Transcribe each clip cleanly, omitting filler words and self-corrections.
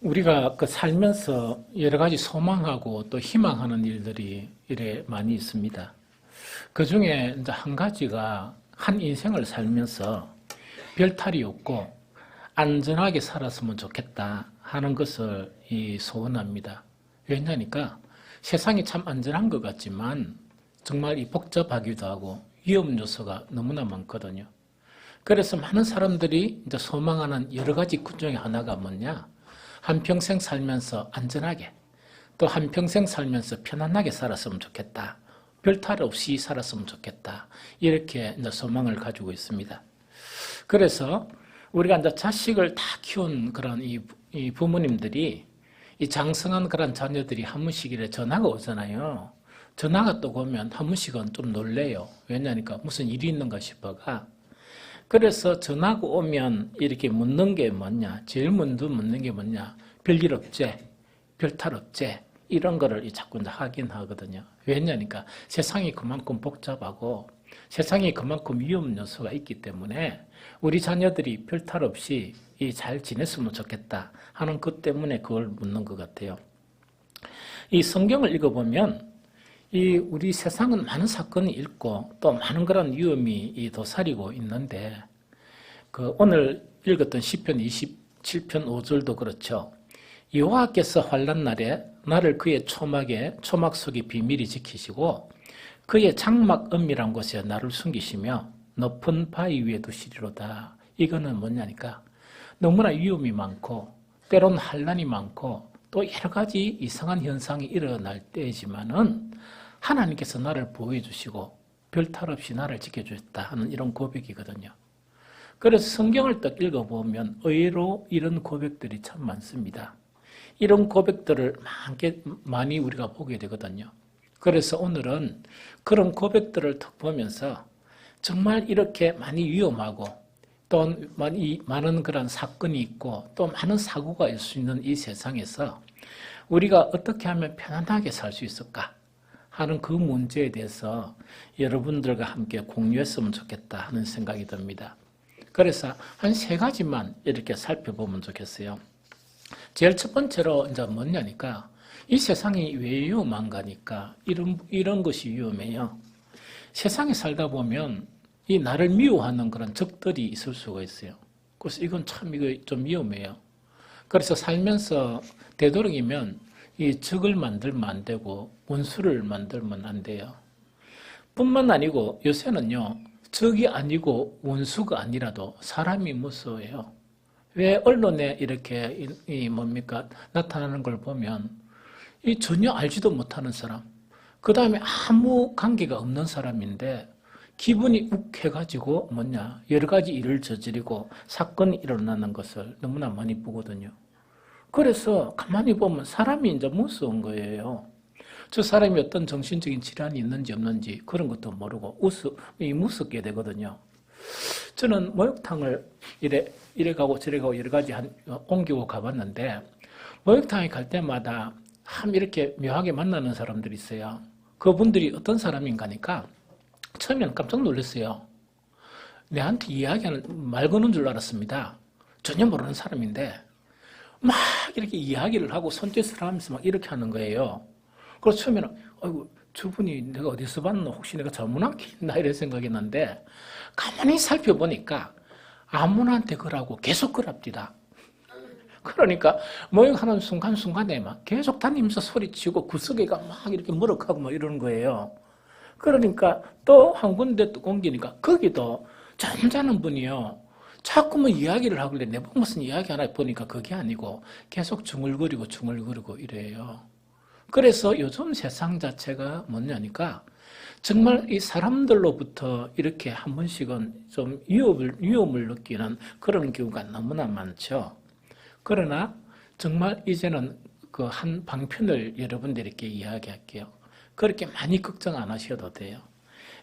우리가 살면서 여러 가지 소망하고 또 희망하는 일들이 이래 많이 있습니다. 그 중에 이제 한 가지가 한 인생을 살면서 별 탈이 없고 안전하게 살았으면 좋겠다 하는 것을 소원합니다. 왜냐니까 세상이 참 안전한 것 같지만 정말 복잡하기도 하고 위험 요소가 너무나 많거든요. 그래서 많은 사람들이 이제 소망하는 여러 가지 것 중에 하나가 뭐냐? 한평생 살면서 안전하게, 또 한평생 살면서 편안하게 살았으면 좋겠다. 별 탈 없이 살았으면 좋겠다. 이렇게 이제 소망을 가지고 있습니다. 그래서 우리가 이제 자식을 다 키운 그런 이 부모님들이 이 장성한 그런 자녀들이 한 번씩 이래 전화가 오잖아요. 전화가 또 오면 한 번씩은 좀 놀래요. 왜냐니까 무슨 일이 있는가 싶어가. 그래서 전화가 오면 이렇게 묻는 게 뭐냐? 제일 먼저 묻는 게 뭐냐? 별일 없지? 별 탈 없지? 이런 거를 자꾸 확인하거든요. 왜냐니까 세상이 그만큼 복잡하고 세상에 그만큼 위험 요소가 있기 때문에 우리 자녀들이 별 탈 없이 잘 지냈으면 좋겠다 하는 것 때문에 그걸 묻는 것 같아요. 이 성경을 읽어보면 우리 세상은 많은 사건이 있고 또 많은 그런 위험이 도사리고 있는데 오늘 읽었던 시편 27편 5절도 그렇죠. 여호와께서 환난 날에 나를 그의 초막 속에 비밀히 지키시고 그의 장막 은밀한 곳에 나를 숨기시며 높은 바위 위에 두시리로다. 이거는 뭐냐니까 너무나 위험이 많고 때론 환난이 많고 또 여러 가지 이상한 현상이 일어날 때지만은 하나님께서 나를 보호해 주시고 별 탈 없이 나를 지켜주셨다 하는 이런 고백이거든요. 그래서 성경을 딱 읽어보면 의외로 이런 고백들이 참 많습니다. 이런 고백들을 많이 우리가 보게 되거든요. 그래서 오늘은 그런 고백들을 딱 보면서 정말 이렇게 많이 위험하고 또 많은 그런 사건이 있고 또 많은 사고가 있을 수 있는 이 세상에서 우리가 어떻게 하면 편안하게 살 수 있을까 하는 그 문제에 대해서 여러분들과 함께 공유했으면 좋겠다 하는 생각이 듭니다. 그래서 한 3가지만 이렇게 살펴보면 좋겠어요. 제일 첫 번째로 이제 뭐냐니까 이 세상이 왜 위험한가니까 이런 것이 위험해요. 세상에 살다 보면 이 나를 미워하는 그런 적들이 있을 수가 있어요. 그래서 이건 참 이거 좀 위험해요. 그래서 살면서 되도록이면 이 적을 만들면 안 되고 원수를 만들면 안 돼요. 뿐만 아니고 요새는요. 적이 아니고 원수가 아니라도 사람이 무서워요. 왜 언론에 이렇게 나타나는 걸 보면 전혀 알지도 못하는 사람, 그 다음에 아무 관계가 없는 사람인데 기분이 욱해가지고 여러 가지 일을 저지르고 사건이 일어나는 것을 너무나 많이 보거든요. 그래서 가만히 보면 사람이 이제 무서운 거예요. 저 사람이 어떤 정신적인 질환이 있는지 없는지 그런 것도 모르고 무섭게 되거든요. 저는 목욕탕을 이래 가고 저래 가고 여러 가지 옮기고 가봤는데 목욕탕에 갈 때마다 이렇게 묘하게 만나는 사람들이 있어요. 그분들이 어떤 사람인가니까 처음에는 깜짝 놀랐어요. 내한테 이야기하는 말 거는 줄 알았습니다. 전혀 모르는 사람인데 막 이렇게 이야기를 하고 손짓을 하면서 막 이렇게 하는 거예요. 그래서 처음에는 아이고 저분이 내가 어디서 봤나 혹시 내가 잘못한 게 있나 이런 생각이 났는데 가만히 살펴보니까 아무나한테 그러고 계속 그럽디다. 그러니까 목욕하는 순간순간에 막 계속 다니면서 소리치고 구석에가 막 이렇게 머럭하고 막 이러는 거예요. 그러니까 또 한 군데 또 옮기니까 거기도 점잖은 분이요. 자꾸 이야기를 하길래 내가 무슨 이야기 하나 보니까 그게 아니고 계속 중얼거리고 이래요. 그래서 요즘 세상 자체가 뭐냐니까 정말 이 사람들로부터 이렇게 한 번씩은 좀 위험을 느끼는 그런 경우가 너무나 많죠. 그러나 정말 이제는 그 한 방편을 여러분들에게 이야기할게요. 그렇게 많이 걱정 안 하셔도 돼요.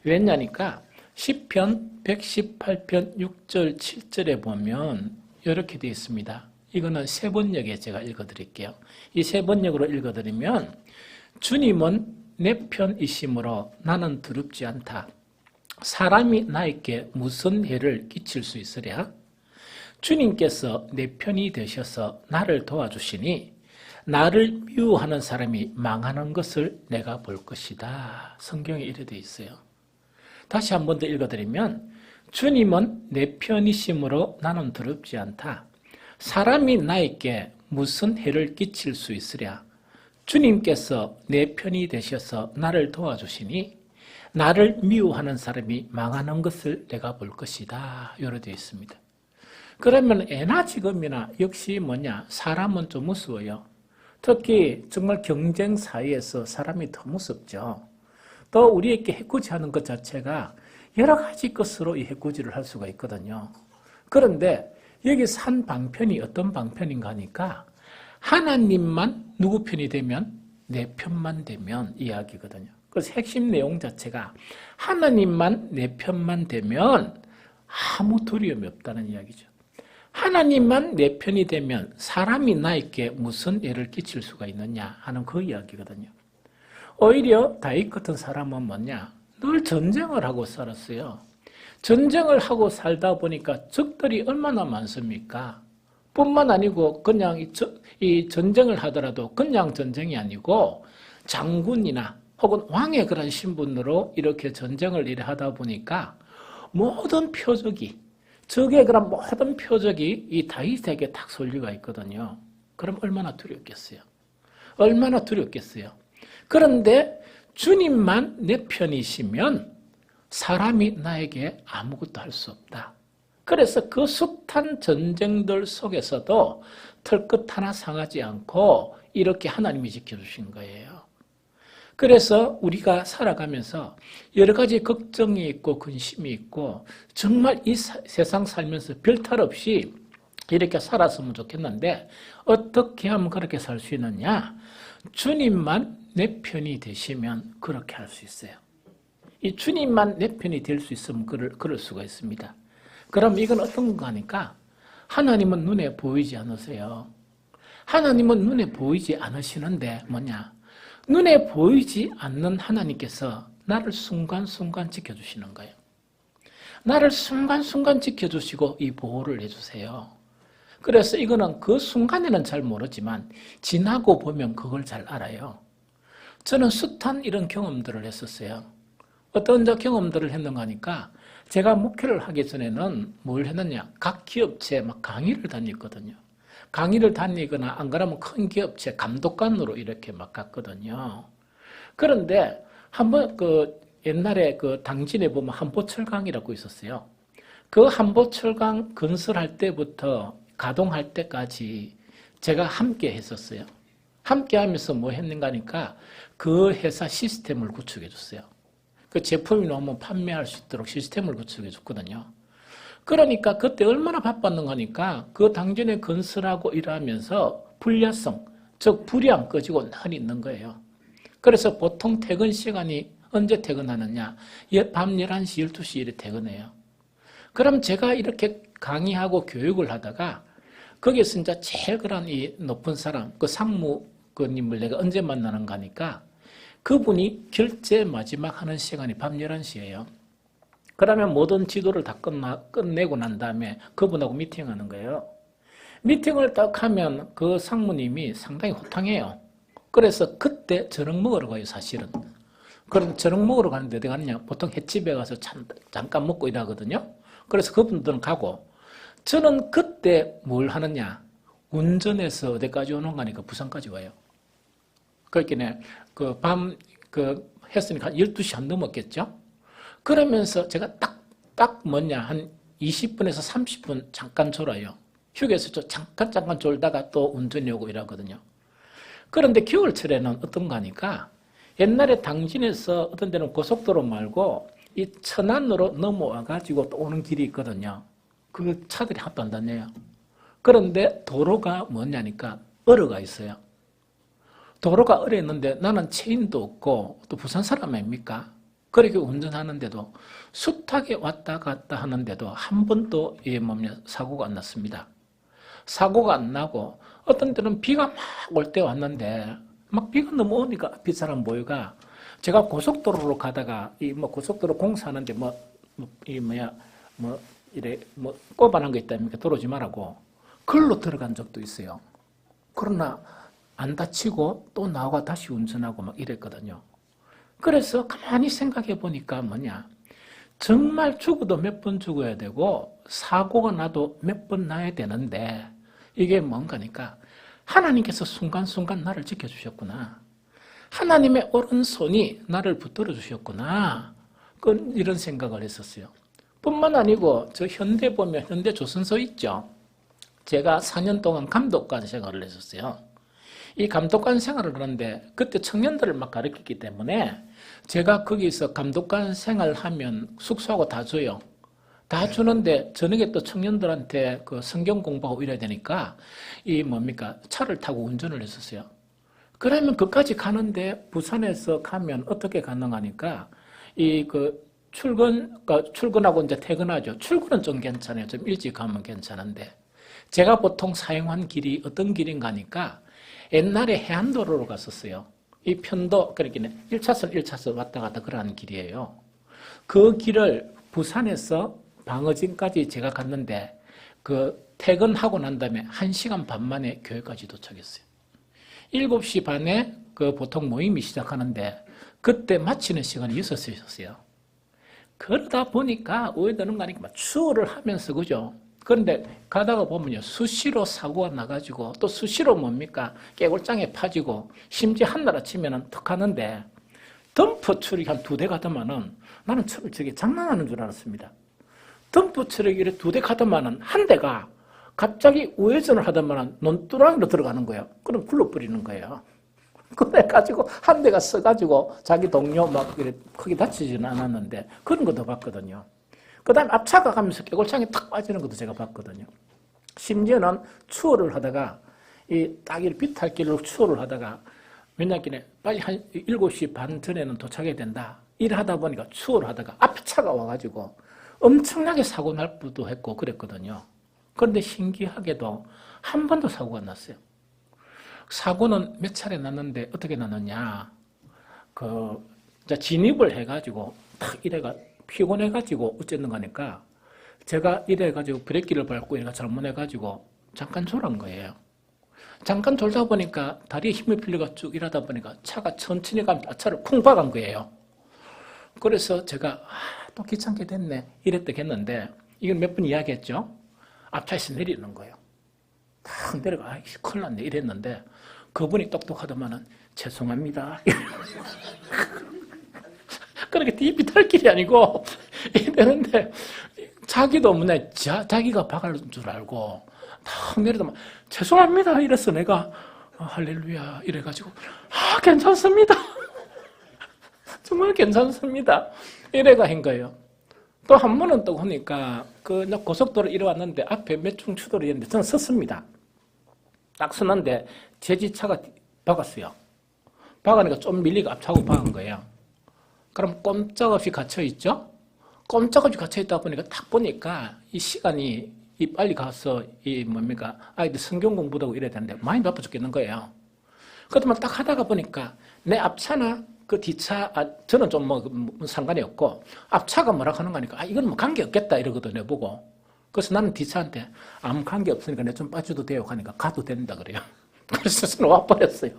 왜냐니까 시편 118편 6절 7절에 보면 이렇게 되어 있습니다. 이거는 세번역에 제가 읽어드릴게요. 이 세번역으로 읽어드리면 주님은 내 편이심으로 나는 두렵지 않다. 사람이 나에게 무슨 해를 끼칠 수 있으랴? 주님께서 내 편이 되셔서 나를 도와주시니 나를 미워하는 사람이 망하는 것을 내가 볼 것이다. 성경에 이래 되어 있어요. 다시 한 번 더 읽어드리면 주님은 내 편이심으로 나는 두렵지 않다. 사람이 나에게 무슨 해를 끼칠 수 있으랴. 주님께서 내 편이 되셔서 나를 도와주시니 나를 미워하는 사람이 망하는 것을 내가 볼 것이다. 이렇게 되어 있습니다. 그러면 애나 지금이나 역시 뭐냐? 사람은 좀 무서워요. 특히 정말 경쟁 사회에서 사람이 더 무섭죠. 또 우리에게 해코지하는 것 자체가 여러 가지 것으로 이 해코지를 할 수가 있거든요. 그런데 여기서 한 방편이 어떤 방편인가 하니까 하나님만 누구 편이 되면 내 편만 되면 이야기거든요. 그래서 핵심 내용 자체가 하나님만 내 편만 되면 아무 두려움이 없다는 이야기죠. 하나님만 내 편이 되면 사람이 나에게 무슨 애를 끼칠 수가 있느냐 하는 그 이야기거든요. 오히려 다윗 같은 사람은 뭐냐? 늘 전쟁을 하고 살았어요. 전쟁을 하고 살다 보니까 적들이 얼마나 많습니까? 뿐만 아니고 그냥 이 전쟁을 하더라도 그냥 전쟁이 아니고 장군이나 혹은 왕의 그런 신분으로 이렇게 전쟁을 일에 하다 보니까 모든 표적이 적의 그런 모든 표적이 이 다윗에게 딱 쏠리가 있거든요. 그럼 얼마나 두렵겠어요? 얼마나 두렵겠어요? 그런데 주님만 내 편이시면 사람이 나에게 아무것도 할 수 없다. 그래서 그 숱한 전쟁들 속에서도 털끝 하나 상하지 않고 이렇게 하나님이 지켜주신 거예요. 그래서 우리가 살아가면서 여러 가지 걱정이 있고 근심이 있고 정말 이 세상 살면서 별탈 없이 이렇게 살았으면 좋겠는데 어떻게 하면 그렇게 살 수 있느냐? 주님만 내 편이 되시면 그렇게 할 수 있어요. 이 주님만 내 편이 될 수 있으면 그럴 수가 있습니다. 그럼 이건 어떤 거 하니까 하나님은 눈에 보이지 않으세요. 하나님은 눈에 보이지 않으시는데 뭐냐? 눈에 보이지 않는 하나님께서 나를 순간순간 지켜주시는 거예요. 나를 순간순간 지켜주시고 이 보호를 해주세요. 그래서 이거는 그 순간에는 잘 모르지만 지나고 보면 그걸 잘 알아요. 저는 숱한 이런 경험들을 했었어요. 어떤 경험들을 했는가 하니까 제가 목회를 하기 전에는 뭘 했느냐. 각 기업체에 막 강의를 다녔거든요. 강의를 다니거나 안 그러면 큰 기업체 감독관으로 이렇게 막 갔거든요. 그런데 한번 옛날에 당진에 보면 한보철강이라고 있었어요. 그 한보철강 건설할 때부터 가동할 때까지 제가 함께 했었어요. 함께 하면서 뭐 했는가 하니까 그 회사 시스템을 구축해 줬어요. 그 제품이 나오면 판매할 수 있도록 시스템을 구축해 줬거든요. 그러니까 그때 얼마나 바빴는가 하니까 그 당진에 건설하고 일하면서 불야성, 즉 불이 안 꺼지고 늘 있는 거예요. 그래서 보통 퇴근 시간이 언제 퇴근하느냐? 밤 11시, 12시 일에 퇴근해요. 그럼 제가 이렇게 강의하고 교육을 하다가 거기서 이제 제일 그런 이 높은 사람, 그 상무님을 내가 언제 만나는가 하니까 그분이 결제 마지막 하는 시간이 밤 11시예요. 그러면 모든 지도를 다 끝내고 난 다음에 그분하고 미팅하는 거예요. 미팅을 딱 하면 그 상무님이 상당히 호탕해요. 그래서 그때 저녁 먹으러 가요, 사실은. 그럼 저녁 먹으러 가는데 어디 가느냐? 보통 횟집에 가서 잠깐 먹고 일하거든요. 그래서 그분들은 가고 저는 그때 뭘 하느냐? 운전해서 어디까지 오는 거니까 부산까지 와요. 그러니까 했으니까 12시 안 넘었겠죠? 그러면서 제가 딱 뭐냐, 한 20분에서 30분 잠깐 졸아요. 휴게소 잠깐 졸다가 또 운전이 오고 이러거든요. 그런데 겨울철에는 어떤가 하니까 옛날에 당진에서 어떤 데는 고속도로 말고 이 천안으로 넘어와가지고 또 오는 길이 있거든요. 그 차들이 하나도 안 다녀요. 그런데 도로가 뭐냐니까 얼어가 있어요. 도로가 얼어 있는데 나는 체인도 없고 또 부산 사람 아닙니까? 그렇게 운전하는데도 숱하게 왔다 갔다 하는데도 한 번도 사고가 안 났습니다. 사고가 안 나고 어떤 때는 비가 막 올 때 왔는데 막 비가 너무 오니까 앞에 사람 모여가 제가 고속도로로 가다가 고속도로 공사하는데 이래 뭐 꼬반한 거 있다니까 들어오지 말라고 글로 들어간 적도 있어요. 그러나 안 다치고 또 나와 다시 운전하고 막 이랬거든요. 그래서 가만히 생각해 보니까 뭐냐, 정말 죽어도 몇 번 죽어야 되고 사고가 나도 몇 번 나야 되는데 이게 뭔가니까 하나님께서 순간순간 나를 지켜주셨구나. 하나님의 오른손이 나를 붙들어 주셨구나. 이런 생각을 했었어요. 뿐만 아니고 저 현대 보면 현대조선소 있죠. 제가 4년 동안 감독관 생활을 했었어요. 이 감독관 생활을 하는데 그때 청년들을 막 가르쳤기 때문에 제가 거기서 감독관 생활하면 숙소하고 다 줘요. 다 주는데 저녁에 또 청년들한테 그 성경 공부하고 이래야 되니까 이 뭡니까 차를 타고 운전을 했었어요. 그러면 그까지 가는데 부산에서 가면 어떻게 가능하니까 이 그 출근하고 이제 퇴근하죠. 출근은 좀 괜찮아요. 좀 일찍 가면 괜찮은데 제가 보통 사용한 길이 어떤 길인가 하니까 옛날에 해안도로로 갔었어요. 이 편도 그렇게 1차선 1차선 왔다 갔다 그러는 길이에요. 그 길을 부산에서 방어진까지 제가 갔는데 그 퇴근하고 난 다음에 1시간 반 만에 교회까지 도착했어요. 7시 반에 그 보통 모임이 시작하는데 그때 마치는 시간이 6시였어요. 그러다 보니까 왜 되는가 하니까 막 추월을 하면서 그죠? 그런데 가다가 보면요 수시로 사고가 나가지고 또 수시로 뭡니까 깨골장에 파지고 심지어 한나라 치면은 턱 하는데 덤프 트럭이 한 2대 가더만은 나는 저게 장난하는 줄 알았습니다. 덤프 트럭이 2대 가더만은 한 대가 갑자기 우회전을 하더만은 논두렁이로 들어가는 거예요. 그럼 굴러버리는 거예요. 그래가지고 한 대가 써가지고 자기 동료 막 크게 다치지는 않았는데 그런 것도 봤거든요. 그 다음에 앞차가 가면서 깨골창에 탁 빠지는 것도 제가 봤거든요. 심지어는 추월을 하다가 딱 비탈길로 추월을 하다가 맨날길에 빨리 한 7시 반 전에는 도착해야 된다. 일을 하다 보니까 추월을 하다가 앞에 차가 와가지고 엄청나게 사고 날 뻔도 했고 그랬거든요. 그런데 신기하게도 한 번도 사고가 안 났어요. 사고는 몇 차례 났는데 어떻게 났느냐. 진입을 해가지고 탁 이래가 피곤해가지고 어쨌는가 하니까 제가 이래가지고 브레이크를 밟고 이래가 잘못해가지고 잠깐 졸은 거예요. 잠깐 졸다 보니까 다리에 힘이 풀려가 쭉 일하다 보니까 차가 천천히 가면 차를 쿵 박은 거예요. 그래서 제가 또 귀찮게 됐네 이랬다 했는데 이건 몇 번 이야기했죠. 앞차에서 내리는 거예요. 탁 내려가 큰일 났네 이랬는데 그분이 똑똑하더만은 죄송합니다. 그렇게 뒤비 탈 길이 아니고 이랬는데 자기도 뭐냐 자기가 박을 줄 알고 탁 내리더만 죄송합니다 이랬어. 내가 할렐루야 이래가지고 괜찮습니다. 정말 괜찮습니다. 이래가 한 거예요. 또 한 번은 또 보니까 고속도로 이래왔는데 앞에 몇 중 추돌이 있는데 저는 섰습니다. 딱 섰는데 제지차가 박았어요. 박으니까 좀 밀리고 앞차고 박은 거예요. 그럼 꼼짝없이 갇혀있죠? 꼼짝없이 갇혀있다 보니까 딱 보니까 이 시간이 빨리 가서 아이들 성경 공부도 하고 이래야 되는데 많이 바빠 죽겠는 거예요. 그렇지만 딱 하다가 보니까 내 앞차나 그 뒤차, 저는 좀 상관이 없고 앞차가 뭐라 하는 거니까 이건 뭐 관계 없겠다 이러거든요, 보고. 그래서 나는 뒤차한테 아무 관계 없으니까 내가 좀 빠져도 돼요 하니까 가도 된다 그래요. 그래서 저는 와버렸어요.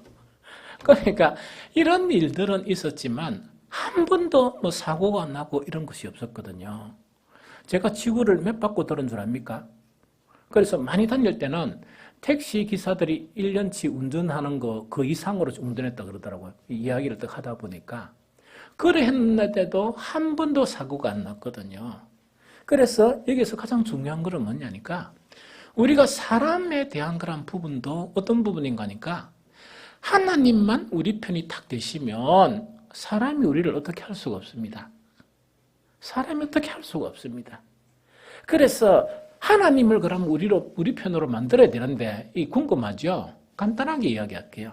그러니까 이런 일들은 있었지만 한 번도 사고가 나고 이런 것이 없었거든요. 제가 지구를 몇 바퀴 돌은 줄 압니까? 그래서 많이 다닐 때는 택시 기사들이 1년치 운전하는 거 그 이상으로 운전했다 그러더라고요. 이야기를 딱 하다 보니까. 그래 했는데도 한 번도 사고가 안 났거든요. 그래서 여기서 가장 중요한 것은 뭐냐니까 우리가 사람에 대한 그런 부분도 어떤 부분인가 하니까 하나님만 우리 편이 딱 되시면 사람이 우리를 어떻게 할 수가 없습니다. 사람이 어떻게 할 수가 없습니다. 그래서 하나님을 그럼 우리 편으로 만들어야 되는데 이 궁금하죠? 간단하게 이야기할게요.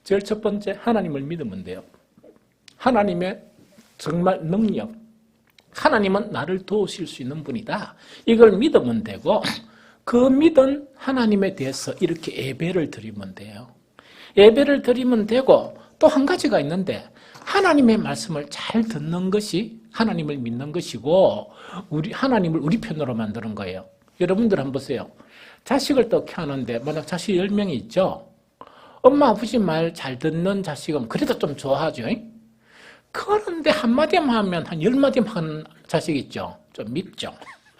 제일 첫 번째 하나님을 믿으면 돼요. 하나님의 정말 능력, 하나님은 나를 도우실 수 있는 분이다. 이걸 믿으면 되고 그 믿은 하나님에 대해서 이렇게 예배를 드리면 돼요. 예배를 드리면 되고 또 한 가지가 있는데 하나님의 말씀을 잘 듣는 것이 하나님을 믿는 것이고 하나님을 우리 편으로 만드는 거예요. 여러분들 한번 보세요. 자식을 또 키우는데 만약 자식 10명이 있죠. 엄마 아버지 말 잘 듣는 자식은 그래도 좀 좋아하죠. 그런데 한마디만 하면 한 10마디만 하는 자식 있죠. 좀 밉죠.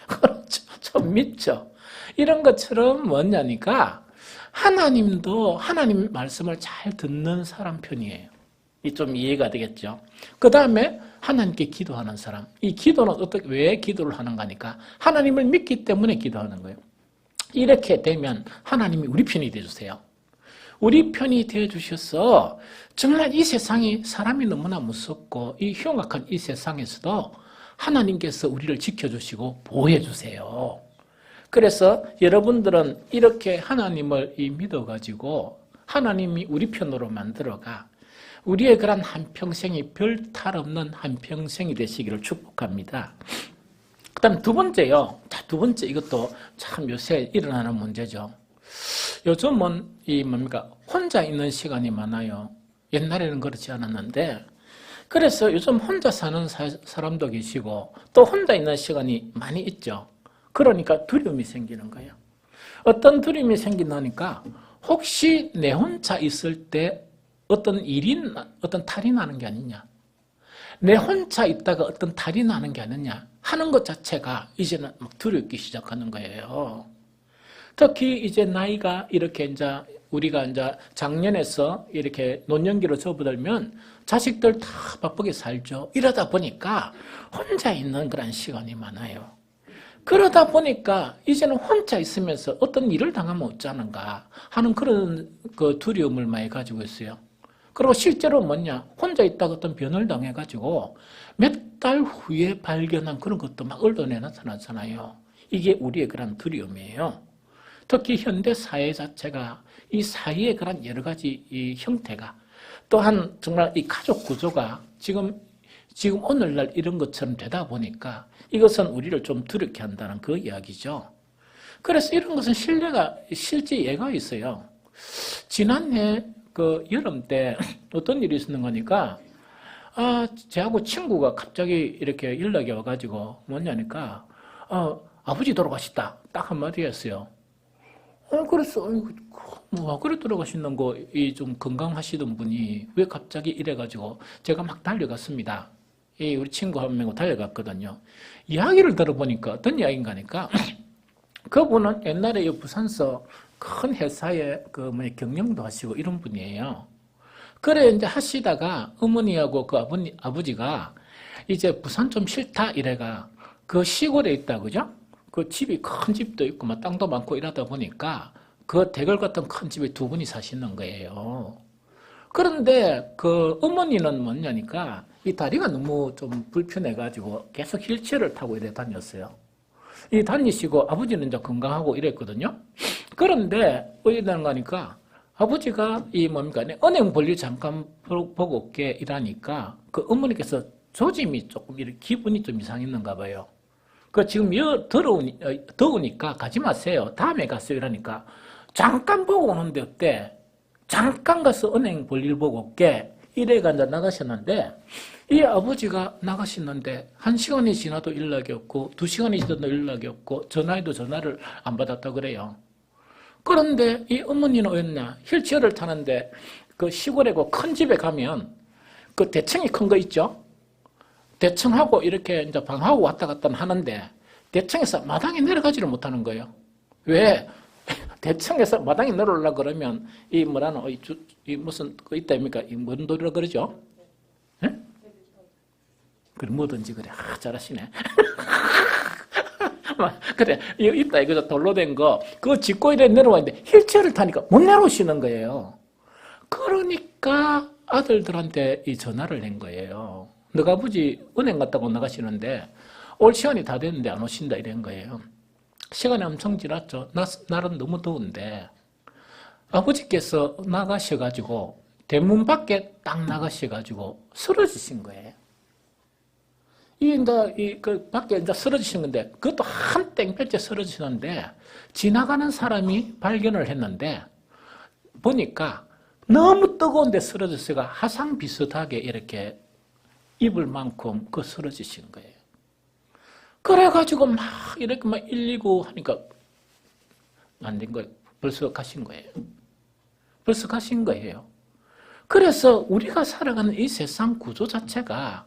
그렇죠. 좀 밉죠. 이런 것처럼 뭐냐니까 하나님도 하나님 말씀을 잘 듣는 사람 편이에요. 이 좀 이해가 되겠죠. 그 다음에 하나님께 기도하는 사람. 이 기도는 왜 기도를 하는가니까 하나님을 믿기 때문에 기도하는 거예요. 이렇게 되면 하나님이 우리 편이 되어주세요. 우리 편이 되어주셔서 정말 이 세상이 사람이 너무나 무섭고 이 흉악한 이 세상에서도 하나님께서 우리를 지켜주시고 보호해주세요. 그래서 여러분들은 이렇게 하나님을 믿어가지고 하나님이 우리 편으로 만들어가 우리의 그런 한평생이 별 탈 없는 한평생이 되시기를 축복합니다. 그 다음 두 번째요. 자, 두 번째 이것도 참 요새 일어나는 문제죠. 요즘은 혼자 있는 시간이 많아요. 옛날에는 그렇지 않았는데 그래서 요즘 혼자 사는 사람도 계시고 또 혼자 있는 시간이 많이 있죠. 그러니까 두려움이 생기는 거예요. 어떤 두려움이 생긴다니까 혹시 내 혼자 있을 때 어떤 탈이 나는 게 아니냐. 내 혼자 있다가 어떤 탈이 나는 게 아니냐 하는 것 자체가 이제는 막 두렵기 시작하는 거예요. 특히 이제 나이가 이렇게 우리가 작년에서 이렇게 노년기로 접어들면 자식들 다 바쁘게 살죠. 이러다 보니까 혼자 있는 그런 시간이 많아요. 그러다 보니까 이제는 혼자 있으면서 어떤 일을 당하면 어쩌는가 하는 그런 그 두려움을 많이 가지고 있어요. 그리고 실제로 혼자 있다가 어떤 변을 당해가지고 몇 달 후에 발견한 그런 것도 막 언론에 나타나잖아요. 이게 우리의 그런 두려움이에요. 특히 현대 사회 자체가 이 사회의 그런 여러 가지 이 형태가 또한 정말 이 가족 구조가 지금 오늘날 이런 것처럼 되다 보니까 이것은 우리를 좀 두렵게 한다는 그 이야기죠. 그래서 이런 것은 실제 예가 있어요. 지난해 그 여름 때 어떤 일이 있었는 거니까 저하고 친구가 갑자기 이렇게 연락이 와가지고 뭐냐니까 아버지 돌아가셨다 딱 한마디 했어요. 그래서 그래 돌아가시는 거 좀 건강하시던 분이 왜 갑자기 이래가지고 제가 막 달려갔습니다. 우리 친구 한 명하고 달려갔거든요. 이야기를 들어보니까 어떤 이야기인가 하니까 그분은 옛날에 부산서 큰 회사에 경영도 하시고 이런 분이에요. 그래 이제 하시다가 어머니하고 그 아버지가 이제 부산 좀 싫다 이래가 그 시골에 있다 그죠? 그 집이 큰 집도 있고 막 땅도 많고 이러다 보니까 그 대궐 같은 큰 집에 두 분이 사시는 거예요. 그런데 그 어머니는 뭐냐니까 이 다리가 너무 좀 불편해가지고 계속 휠체어를 타고 이래 다녔어요. 이 다니시고 아버지는 이제 건강하고 이랬거든요. 그런데 어디 되는 거니까 아버지가 은행 볼일 잠깐 보고 올게 이러니까 그 어머니께서 조짐이 조금 이렇게 기분이 좀 이상했는가 봐요. 그 지금 더우니까 가지 마세요. 다음에 가세요 이러니까 잠깐 보고 오는데 어때? 잠깐 가서 은행 볼일 보고 올게 이래가 이제 나가셨는데 이 아버지가 나가셨는데 1시간이 지나도 연락이 없고 2시간이 지나도 연락이 없고 전화해도 전화를 안 받았다 그래요. 그런데 이 어머니는 어였냐? 휠체어를 타는데 그 시골에 그 큰 집에 가면 그 대청이 큰 거 있죠? 대청하고 이렇게 이제 방하고 왔다 갔다 하는데 대청에서 마당에 내려가지를 못하는 거예요. 왜? 대청에서 마당에 내려오려고 그러면 이 무슨 거 있다입니까? 이 뭔 돌이라 그러죠? 예? 그래 뭐든지 그래. 잘하시네. 그래 있다 이거죠. 돌로 된 거 그거 짚고 이래 내려왔는데 휠체어를 타니까 못 내려오시는 거예요. 그러니까 아들들한테 이 전화를 낸 거예요. 너가 아버지 은행 갔다고 나가시는데 올 시간이 다 됐는데 안 오신다 이런 거예요. 시간이 엄청 지났죠. 날은 너무 더운데 아버지께서 나가셔가지고 대문 밖에 딱 나가셔가지고 쓰러지신 거예요. 그 밖에 이제 쓰러지신 건데 그것도 한 땡볕에 쓰러지셨는데 지나가는 사람이 발견을 했는데 보니까 너무 뜨거운데 쓰러졌어가 화상 비슷하게 이렇게 입을 만큼 그 쓰러지신 거예요. 그래가지고 막 이렇게 막 119 하니까 안 된 거예요. 벌써 가신 거예요. 벌써 가신 거예요. 그래서 우리가 살아가는 이 세상 구조 자체가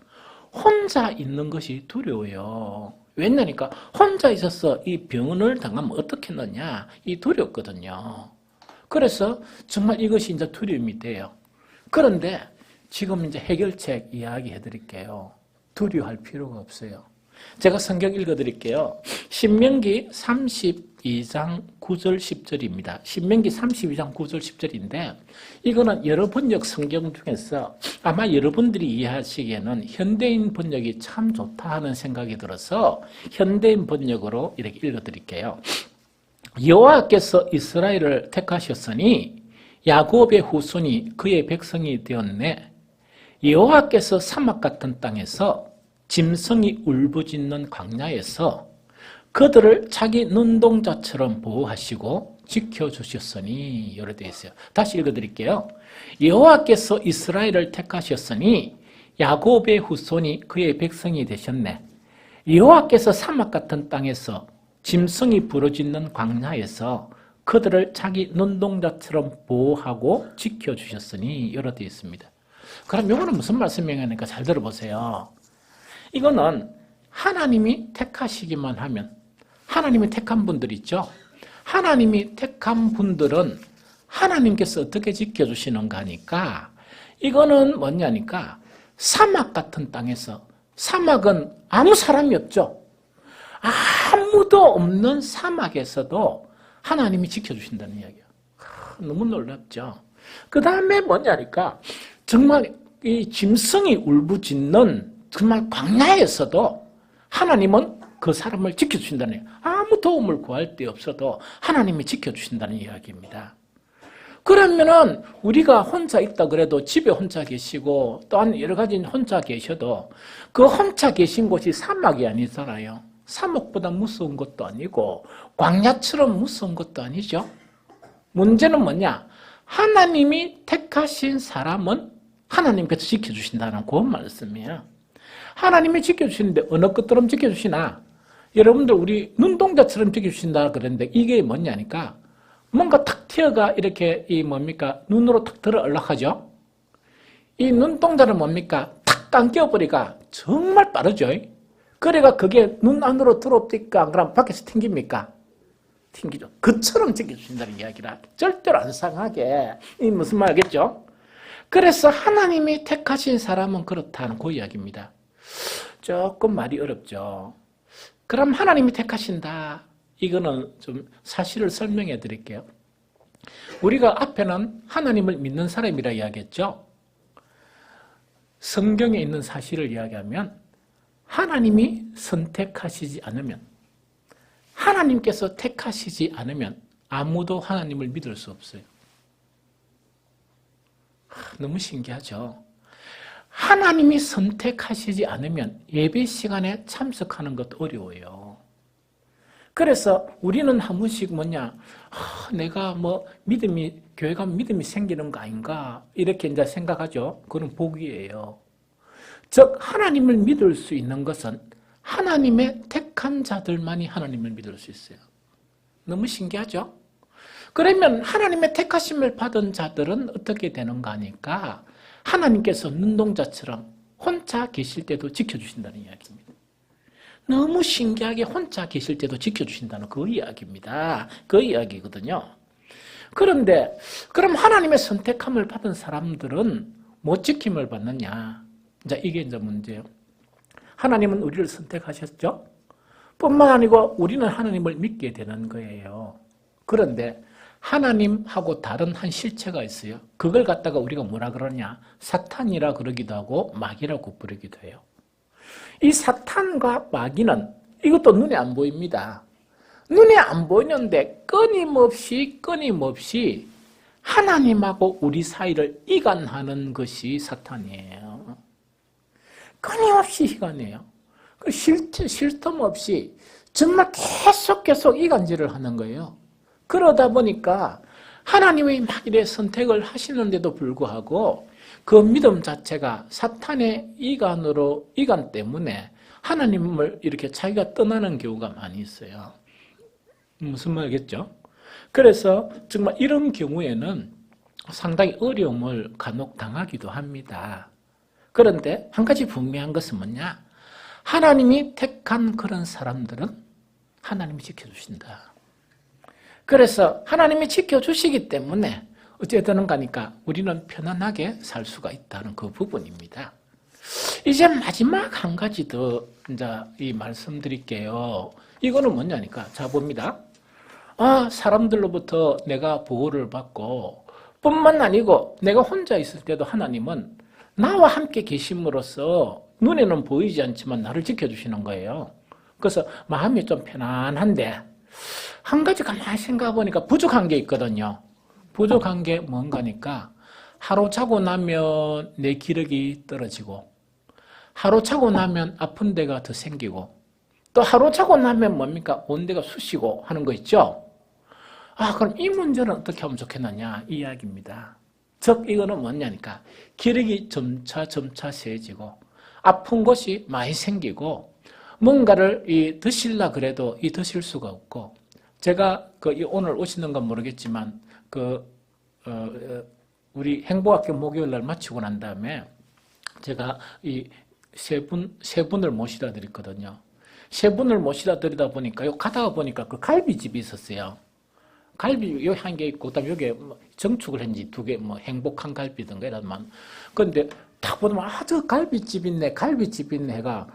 혼자 있는 것이 두려워요. 왜냐니까 혼자 있어서 이 병을 당하면 어떻겠느냐 이 두렵거든요. 그래서 정말 이것이 이제 두려움이 돼요. 그런데 지금 이제 해결책 이야기해 드릴게요. 두려워할 필요가 없어요. 제가 성경 읽어 드릴게요. 신명기 32장 9절 10절입니다. 신명기 32장 9절 10절인데 이거는 여러 번역 성경 중에서 아마 여러분들이 이해하시기에는 현대인 번역이 참 좋다 하는 생각이 들어서 현대인 번역으로 이렇게 읽어 드릴게요. 여호와께서 이스라엘을 택하셨으니 야곱의 후손이 그의 백성이 되었네. 여호와께서 사막 같은 땅에서 짐승이 울부짖는 광야에서 그들을 자기 눈동자처럼 보호하시고 지켜주셨으니 여러 되어 있어요. 다시 읽어드릴게요. 여호와께서 이스라엘을 택하셨으니 야곱의 후손이 그의 백성이 되셨네. 여호와께서 사막 같은 땅에서 짐승이 부르짖는 광야에서 그들을 자기 눈동자처럼 보호하고 지켜주셨으니 여러 되어 있습니다. 그럼 이거는 무슨 말씀이냐니까 잘 들어보세요. 이거는 하나님이 택하시기만 하면 하나님이 택한 분들 있죠. 하나님이 택한 분들은 하나님께서 어떻게 지켜주시는가 하니까 이거는 뭐냐니까 사막 같은 땅에서 사막은 아무 사람이 없죠. 아무도 없는 사막에서도 하나님이 지켜주신다는 이야기예요. 너무 놀랍죠. 그 다음에 뭐냐니까 정말 이 짐승이 울부짖는 정말 광야에서도 하나님은 그 사람을 지켜주신다는 이야기예요. 아무 도움을 구할 데 없어도 하나님이 지켜주신다는 이야기입니다. 그러면은 우리가 혼자 있다 그래도 집에 혼자 계시고 또한 여러 가지 혼자 계셔도 그 혼자 계신 곳이 사막이 아니잖아요. 사막보다 무서운 것도 아니고 광야처럼 무서운 것도 아니죠. 문제는 뭐냐? 하나님이 택하신 사람은 하나님께서 지켜주신다는 그 말씀이에요. 하나님이 지켜주시는데 어느 것처럼 지켜주시나? 여러분들 우리 눈동자처럼 지켜주신다 그랬는데 이게 뭐냐니까 뭔가 탁 튀어가 이렇게 이 뭡니까? 눈으로 탁 들어 얼락하죠? 이 눈동자는 뭡니까? 탁 감겨버리가 정말 빠르죠? 그래가 그게 눈 안으로 들어옵니까? 그럼 밖에서 튕깁니까? 튕기죠. 그처럼 지켜주신다는 이야기라. 절대로 안 상하게. 이 무슨 말 알겠죠? 그래서 하나님이 택하신 사람은 그렇다는 그 이야기입니다. 조금 말이 어렵죠. 그럼 하나님이 택하신다. 이거는 좀 사실을 설명해 드릴게요. 우리가 앞에는 하나님을 믿는 사람이라 이야기했죠. 성경에 있는 사실을 이야기하면 하나님이 선택하시지 않으면 하나님께서 택하시지 않으면 아무도 하나님을 믿을 수 없어요. 너무 신기하죠. 하나님이 선택하시지 않으면 예배 시간에 참석하는 것도 어려워요. 그래서 우리는 한 번씩 뭐냐, 내가 뭐 믿음이, 교회 가면 믿음이 생기는 거 아닌가, 이렇게 이제 생각하죠. 그건 복이에요. 즉, 하나님을 믿을 수 있는 것은 하나님의 택한 자들만이 하나님을 믿을 수 있어요. 너무 신기하죠? 그러면 하나님의 택하심을 받은 자들은 어떻게 되는가 하니까 하나님께서 눈동자처럼 혼자 계실 때도 지켜주신다는 이야기입니다. 너무 신기하게 혼자 계실 때도 지켜주신다는 그 이야기입니다. 그 이야기거든요. 그런데 그럼 하나님의 선택함을 받은 사람들은 못 지킴을 받느냐? 이제 이게 이제 문제예요. 하나님은 우리를 선택하셨죠? 뿐만 아니고 우리는 하나님을 믿게 되는 거예요. 그런데 하나님하고 다른 한 실체가 있어요. 그걸 갖다가 우리가 뭐라 그러냐? 사탄이라 그러기도 하고 마귀라고 부르기도 해요. 이 사탄과 마귀는 이것도 눈에 안 보입니다. 눈에 안 보이는데 끊임없이 하나님하고 우리 사이를 이간하는 것이 사탄이에요. 끊임없이 이간해요. 쉴 틈 없이 정말 계속 이간질을 하는 거예요. 그러다 보니까 하나님이 막 이래 선택을 하시는데도 불구하고 그 믿음 자체가 사탄의 이간 때문에 하나님을 이렇게 자기가 떠나는 경우가 많이 있어요. 무슨 말이겠죠? 그래서 정말 이런 경우에는 상당히 어려움을 간혹 당하기도 합니다. 그런데 한 가지 분명한 것은 뭐냐? 하나님이 택한 그런 사람들은 하나님이 지켜주신다. 그래서 하나님이 지켜주시기 때문에 어쨌든 가니까 우리는 편안하게 살 수가 있다는 그 부분입니다. 이제 마지막 한 가지 더 이제 이 말씀드릴게요. 이거는 뭐냐니까. 자, 봅니다. 사람들로부터 내가 보호를 받고 뿐만 아니고 내가 혼자 있을 때도 하나님은 나와 함께 계심으로써 눈에는 보이지 않지만 나를 지켜주시는 거예요. 그래서 마음이 좀 편안한데 한 가지 가만히 생각해 보니까 부족한 게 있거든요. 부족한 게 뭔가니까 하루 자고 나면 내 기력이 떨어지고 하루 자고 나면 아픈 데가 더 생기고 또 하루 자고 나면 뭡니까? 온 데가 쑤시고 하는 거 있죠? 그럼 이 문제는 어떻게 하면 좋겠느냐? 이 이야기입니다. 즉 이거는 뭐냐니까 기력이 점차 세지고 아픈 것이 많이 생기고 뭔가를 드시려 그래도 드실 수가 없고 제가 오늘 오시는 건 모르겠지만 우리 행복학교 목요일 날 마치고 난 다음에 제가 세 분을 모시다 드렸거든요. 세 분을 모시다 드리다 보니까 가다가 보니까 그 갈비집이 있었어요. 갈비 여기 한 개 있고 그다음에 여기 정축을 했는지 두 개 행복한 갈비든가 이런만. 그런데 딱 보면 저 갈비집 있네 해가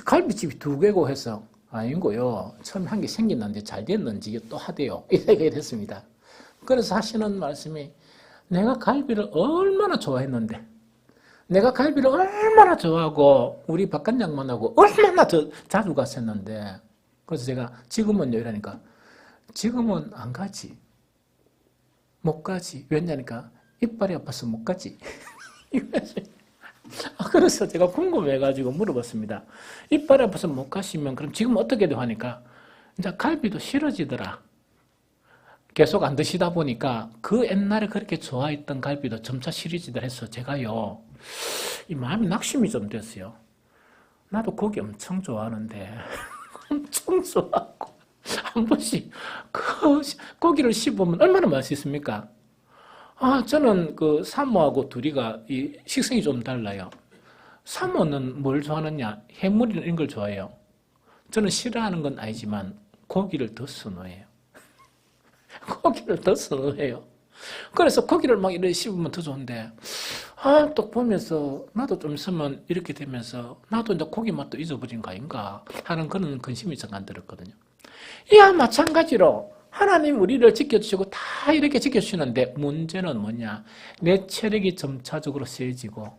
갈비집이 두 개고 해서 아니고요. 처음 한 개 생겼는데 잘 됐는지 또 하대요. 이렇게 됐습니다. 그래서 하시는 말씀이 내가 갈비를 얼마나 좋아했는데 내가 갈비를 얼마나 좋아하고 우리 박관 장만하고 얼마나 더 자주 갔었는데 그래서 제가 지금은요 이러니까 지금은 안 가지. 못 가지. 왜냐니까 이빨이 아파서 못 가지. 그래서 제가 궁금해가지고 물어봤습니다. 이빨이 아파서 못 가시면 그럼 지금 어떻게 돼 하니까 이제 갈비도 싫어지더라. 계속 안 드시다 보니까 그 옛날에 그렇게 좋아했던 갈비도 점차 싫어지더라 해서 제가요 이 마음이 낙심이 좀 됐어요. 나도 고기 엄청 좋아하는데 엄청 좋아하고 한 번씩 그 고기를 씹으면 얼마나 맛있습니까? 저는 사모하고 둘이가 이 식성이 좀 달라요. 사모는 뭘 좋아하느냐? 해물 이런 걸 좋아해요. 저는 싫어하는 건 아니지만 고기를 더 선호해요. 고기를 더 선호해요. 그래서 고기를 막 이렇게 씹으면 더 좋은데 또 보면서 나도 좀 있으면 이렇게 되면서 나도 이제 고기 맛도 잊어버린 거 아닌가 하는 그런 근심이 잠깐 들었거든요. 이와 마찬가지로 하나님 우리를 지켜주시고 다 이렇게 지켜주시는데 문제는 뭐냐? 내 체력이 점차적으로 세지고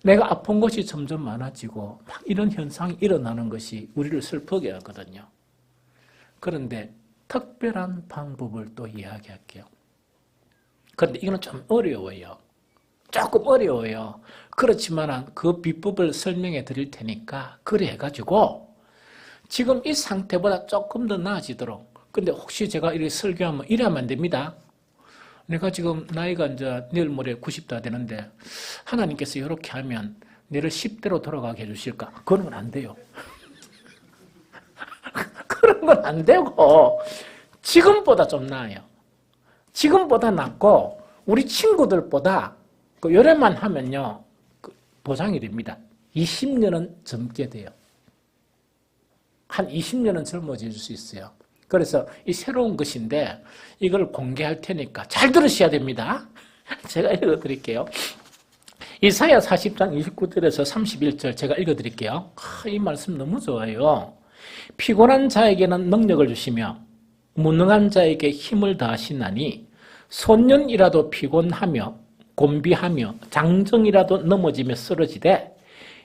내가 아픈 것이 점점 많아지고 막 이런 현상이 일어나는 것이 우리를 슬프게 하거든요. 그런데 특별한 방법을 또 이야기할게요. 그런데 이거는 좀 어려워요. 조금 어려워요. 그렇지만 그 비법을 설명해 드릴 테니까 그래 해가지고 지금 이 상태보다 조금 더 나아지도록. 근데 혹시 제가 이렇게 설교하면 이러면 안 됩니다. 내가 지금 나이가 이제 내일 모레 90다 되는데 하나님께서 이렇게 하면 내를 10대로 돌아가게 해주실까? 그런 건 안 돼요. 그런 건 안 되고 지금보다 좀 나아요. 지금보다 낫고 우리 친구들보다 요래만 하면요 보장이 됩니다. 20년은 젊게 돼요. 한 20년은 젊어질 수 있어요. 그래서 이 새로운 것인데 이걸 공개할 테니까 잘 들으셔야 됩니다. 제가 읽어드릴게요. 이사야 40장 29절에서 31절 제가 읽어드릴게요. 이 말씀 너무 좋아요. 피곤한 자에게는 능력을 주시며 무능한 자에게 힘을 더하시나니 소년이라도 피곤하며 곤비하며 장정이라도 넘어지며 쓰러지되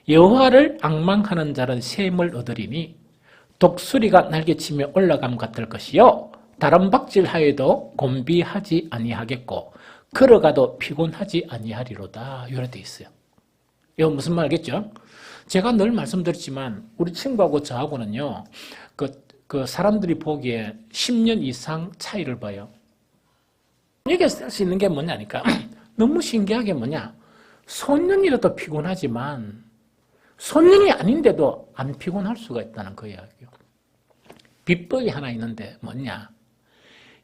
여호와를 앙망하는 자는 셈을 얻으리니 독수리가 날개치며 올라감 같을 것이요 다른 박질하여도 곤비하지 아니하겠고 걸어가도 피곤하지 아니하리로다. 이렇게 돼 있어요. 이거 무슨 말 알겠죠? 제가 늘 말씀드렸지만 우리 친구하고 저하고는요 그 사람들이 보기에 10년 이상 차이를 봐요. 여기에 쓸 수 있는 게 뭐냐니까 너무 신기하게 뭐냐 소년이라도 피곤하지만 소년이 아닌데도 안 피곤할 수가 있다는 그 이야기요. 비법이 하나 있는데 뭐냐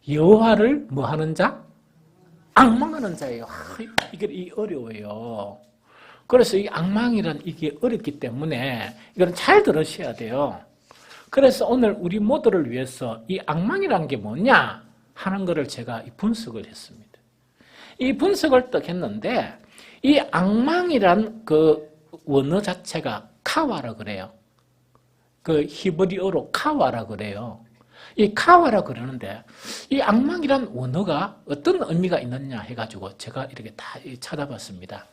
여호와를 뭐 하는 자? 앙망하는 자예요. 이게 어려워요. 그래서 이 앙망이란 이게 어렵기 때문에 이건 잘 들으셔야 돼요. 그래서 오늘 우리 모두를 위해서 이 앙망이란 게 뭐냐 하는 거를 제가 분석을 했습니다. 이 분석을 딱 했는데 이 앙망이란 그 원어 자체가 카와라 그래요. 그 히브리어로 카와라 그래요. 이 카와라 그러는데 이 앙망이란 원어가 어떤 의미가 있느냐 해가지고 제가 이렇게 다 찾아봤습니다.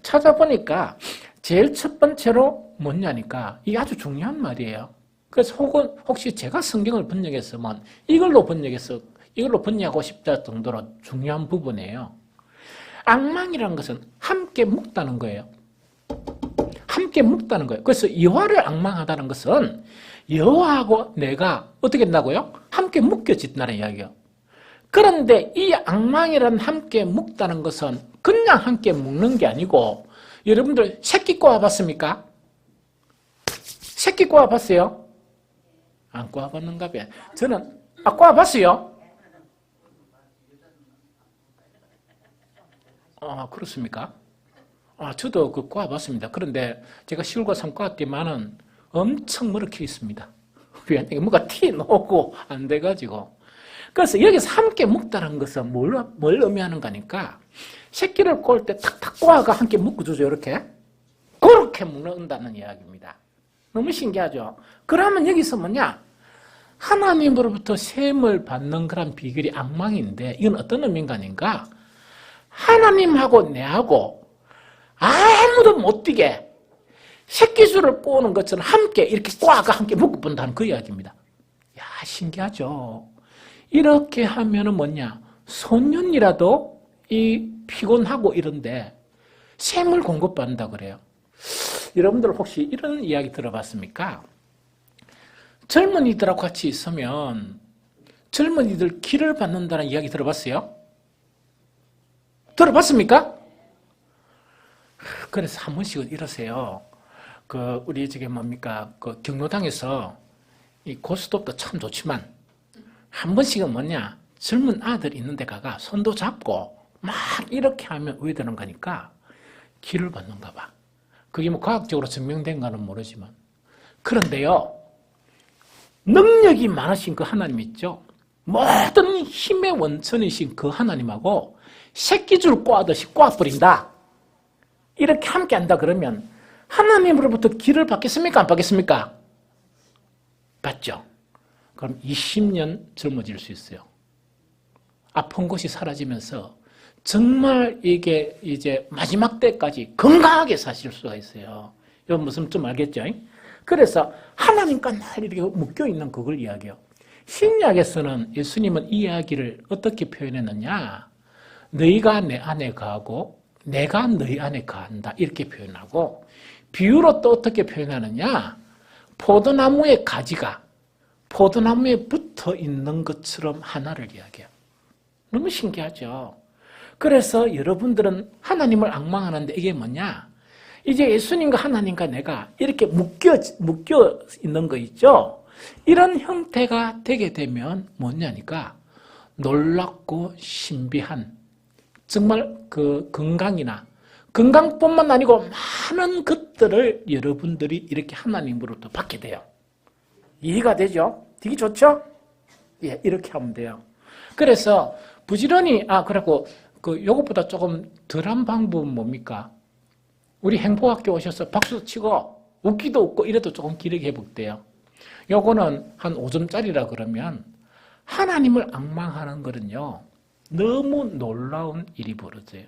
찾아보니까 제일 첫 번째로 뭐냐니까 이게 아주 중요한 말이에요. 그래서 혹시 제가 성경을 번역했으면 이걸로 번역하고 싶다 정도로 중요한 부분이에요. 앙망이라는 것은 함께 묵다는 거예요. 함께 묵다는 거예요. 그래서 여호와를 앙망하다는 것은 여호와하고 내가 어떻게 된다고요? 함께 묶여진다는 이야기예요. 그런데 이 앙망이란 함께 묵다는 것은 그냥 함께 묵는 게 아니고 여러분들 새끼 꼬아봤습니까? 새끼 꼬아봤어요? 안 꼬아봤는가 봐요. 저는 꼬아봤어요? 그렇습니까? 저도 그 꼬아봤습니다. 그런데 제가 시골 가서 꼬았지만은 엄청 머쓱해 있습니다. 왜냐면 뭐가 티 나오고 안 돼가지고. 그래서 여기서 함께 묵다는 것은 뭘 의미하는 거니까 새끼를 꼬을 때 탁탁 꼬아가 함께 묶어주죠. 이렇게. 그렇게 묶는다는 이야기입니다. 너무 신기하죠? 그러면 여기서 뭐냐? 하나님으로부터 셈을 받는 그런 비결이 앙망인데 이건 어떤 의미인가 하니까 하나님하고 내하고 아무도 못 뛰게 새끼줄을 꼬는 것처럼 함께 이렇게 꼬아가 함께 묶어본다는 그 이야기입니다. 야, 신기하죠? 이렇게 하면은 뭐냐? 소년이라도 이 피곤하고 이런데 샘을 공급받는다 그래요. 여러분들 혹시 이런 이야기 들어봤습니까? 젊은이들하고 같이 있으면 젊은이들 기를 받는다는 이야기 들어봤어요? 들어봤습니까? 그래서 한 번씩은 이러세요. 우리 저게 뭡니까? 경로당에서 이 고스톱도 참 좋지만 한 번씩은 뭐냐? 젊은 아들 있는 데 가가 손도 잡고 막 이렇게 하면 왜 되는 거니까 기를 받는가 봐. 그게 뭐 과학적으로 증명된가는 모르지만. 그런데요, 능력이 많으신 그 하나님 있죠? 모든 힘의 원천이신 그 하나님하고 새끼줄 꼬아듯이 꼬아버린다. 이렇게 함께 한다 그러면 하나님으로부터 기를 받겠습니까? 안 받겠습니까? 받죠. 그럼 20년 젊어질 수 있어요. 아픈 것이 사라지면서 정말 이게 이제 마지막 때까지 건강하게 사실 수가 있어요. 이건 무슨 좀 알겠죠? 그래서 하나님과 늘 이렇게 묶여있는 그걸 이야기해요. 신약에서는 예수님은 이 이야기를 어떻게 표현했느냐? 너희가 내 안에 거하고 내가 너희 안에 거한다. 이렇게 표현하고 비유로 또 어떻게 표현하느냐? 포도나무의 가지가 포도나무에 붙어 있는 것처럼 하나를 이야기해요. 너무 신기하죠? 그래서 여러분들은 하나님을 앙망하는데 이게 뭐냐? 이제 예수님과 하나님과 내가 이렇게 묶여 있는 거 있죠? 이런 형태가 되게 되면 뭐냐니까 놀랍고 신비한 정말 그 건강뿐만 아니고 많은 것들을 여러분들이 이렇게 하나님으로부터 받게 돼요. 이해가 되죠? 되게 좋죠? 예, 이렇게 하면 돼요. 그래서 부지런히 그래갖고 요것보다 조금 덜한 방법은 뭡니까? 우리 행복학교 오셔서 박수 치고 웃기도 웃고 이래도 조금 길게 해볼게요. 요거는 한 5점짜리라 그러면 하나님을 앙망하는 거는요. 너무 놀라운 일이 벌어져요.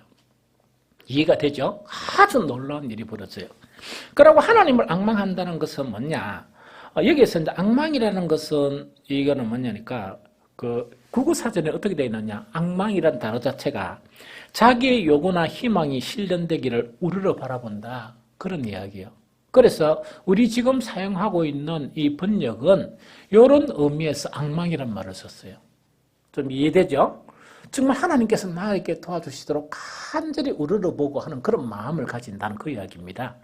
이해가 되죠? 아주 놀라운 일이 벌어져요. 그리고 하나님을 앙망한다는 것은 뭐냐? 여기에서 이제 앙망이라는 것은 이거는 뭐냐니까 국어사전에 어떻게 되어 있느냐? 앙망이라는 단어 자체가 자기의 요구나 희망이 실현되기를 우러러 바라본다. 그런 이야기예요. 그래서 우리 지금 사용하고 있는 이 번역은 이런 의미에서 앙망이란 말을 썼어요. 좀 이해되죠? 정말 하나님께서 나에게 도와주시도록 간절히 우러러보고 하는 그런 마음을 가진다는 그 이야기입니다.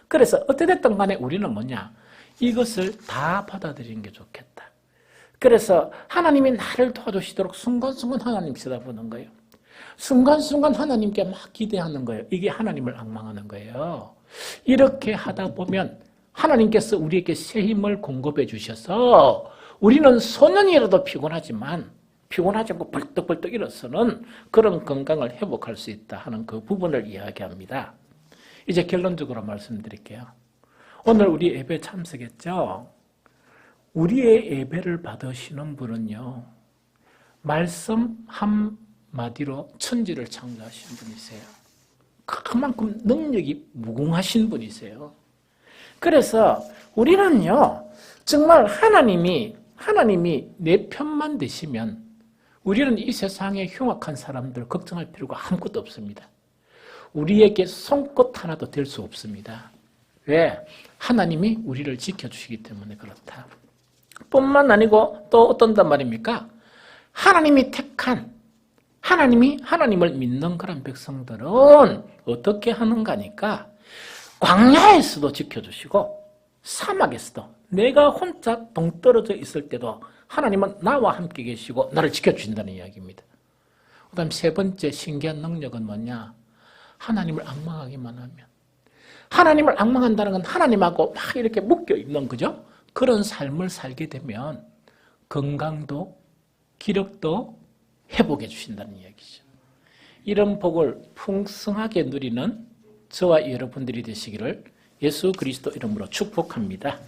그래서 어찌됐든 간에 우리는 뭐냐? 이것을 다 받아들이는 게 좋겠다. 그래서 하나님이 나를 도와주시도록 순간순간 하나님 쳐다보는 거예요. 순간순간 하나님께 막 기대하는 거예요. 이게 하나님을 앙망하는 거예요. 이렇게 하다 보면 하나님께서 우리에게 새 힘을 공급해 주셔서 우리는 소년이라도 피곤하지만 피곤하지 않고 벌떡벌떡 일어서는 그런 건강을 회복할 수 있다 하는 그 부분을 이야기합니다. 이제 결론적으로 말씀드릴게요. 오늘 우리 예배 참석했죠? 우리의 예배를 받으시는 분은요, 말씀 한마디로 천지를 창조하신 분이세요. 그만큼 능력이 무궁하신 분이세요. 그래서 우리는요, 정말 하나님이 내 편만 되시면 우리는 이 세상에 흉악한 사람들 걱정할 필요가 아무것도 없습니다. 우리에게 손끝 하나도 될 수 없습니다. 왜? 하나님이 우리를 지켜주시기 때문에 그렇다. 뿐만 아니고 또 어떤단 말입니까? 하나님이 택한, 하나님을 믿는 그런 백성들은 어떻게 하는가니까 광야에서도 지켜주시고 사막에서도 내가 혼자 동떨어져 있을 때도 하나님은 나와 함께 계시고 나를 지켜주신다는 이야기입니다. 그 다음 세 번째 신기한 능력은 뭐냐? 하나님을 앙망하기만 하면. 하나님을 앙망한다는 건 하나님하고 막 이렇게 묶여있는 거죠. 그런 삶을 살게 되면 건강도 기력도 회복해 주신다는 이야기죠. 이런 복을 풍성하게 누리는 저와 여러분들이 되시기를 예수 그리스도 이름으로 축복합니다.